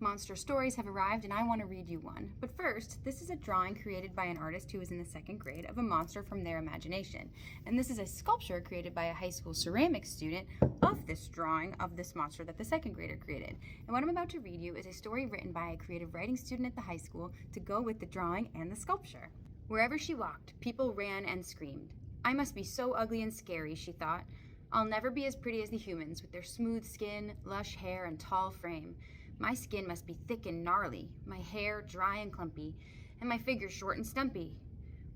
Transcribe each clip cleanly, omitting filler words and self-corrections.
Monster stories have arrived and I want to read you one. But first, this is a drawing created by an artist who is in the second grade of a monster from their imagination. And this is a sculpture created by a high school ceramics student of this drawing of this monster that the second grader created. And what I'm about to read you is a story written by a creative writing student at the high school to go with the drawing and the sculpture. Wherever she walked, people ran and screamed. I must be so ugly and scary, she thought. I'll never be as pretty as the humans with their smooth skin, lush hair, and tall frame. My skin must be thick and gnarly, my hair dry and clumpy, and my figure short and stumpy.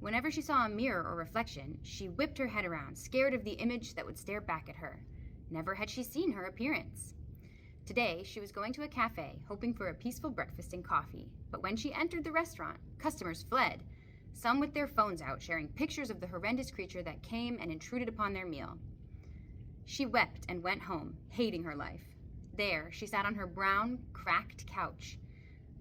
Whenever she saw a mirror or reflection, she whipped her head around, scared of the image that would stare back at her. Never had she seen her appearance. Today, she was going to a cafe, hoping for a peaceful breakfast and coffee. But when she entered the restaurant, customers fled, some with their phones out, sharing pictures of the horrendous creature that came and intruded upon their meal. She wept and went home, hating her life. There, she sat on her brown, cracked couch.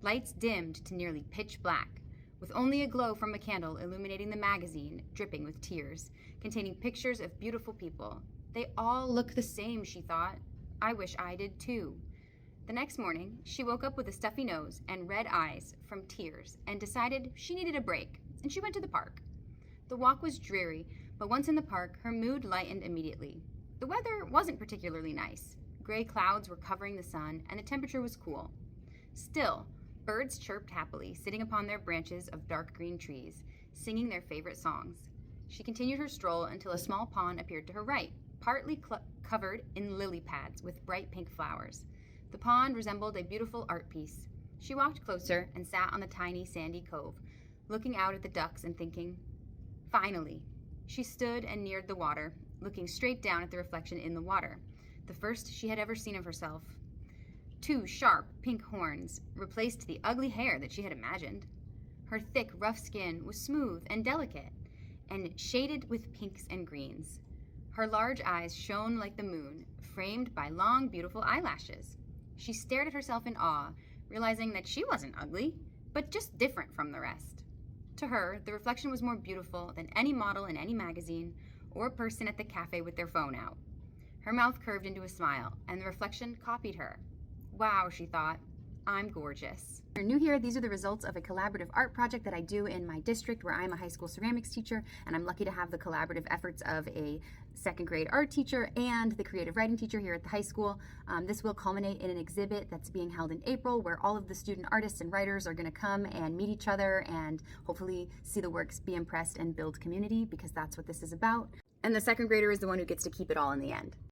Lights dimmed to nearly pitch black, with only a glow from a candle illuminating the magazine, dripping with tears, containing pictures of beautiful people. They all look the same, she thought. I wish I did too. The next morning, she woke up with a stuffy nose and red eyes from tears and decided she needed a break, and she went to the park. The walk was dreary, but once in the park, her mood lightened immediately. The weather wasn't particularly nice. Gray clouds were covering the sun, and the temperature was cool. Still, birds chirped happily, sitting upon their branches of dark green trees, singing their favorite songs. She continued her stroll until a small pond appeared to her right, partly covered in lily pads with bright pink flowers. The pond resembled a beautiful art piece. She walked closer and sat on the tiny sandy cove, looking out at the ducks and thinking. Finally, she stood and neared the water, looking straight down at the reflection in the water, the first she had ever seen of herself. 2 sharp, pink horns replaced the ugly hair that she had imagined. Her thick, rough skin was smooth and delicate, and shaded with pinks and greens. Her large eyes shone like the moon, framed by long, beautiful eyelashes. She stared at herself in awe, realizing that she wasn't ugly, but just different from the rest. To her, the reflection was more beautiful than any model in any magazine or person at the cafe with their phone out. Her mouth curved into a smile, and the reflection copied her. Wow, she thought, I'm gorgeous. If you're new here, these are the results of a collaborative art project that I do in my district where I'm a high school ceramics teacher, and I'm lucky to have the collaborative efforts of a second grade art teacher and the creative writing teacher here at the high school. This will culminate in an exhibit that's being held in April where all of the student artists and writers are going to come and meet each other and hopefully see the works, be impressed, and build community, because that's what this is about. And the second grader is the one who gets to keep it all in the end.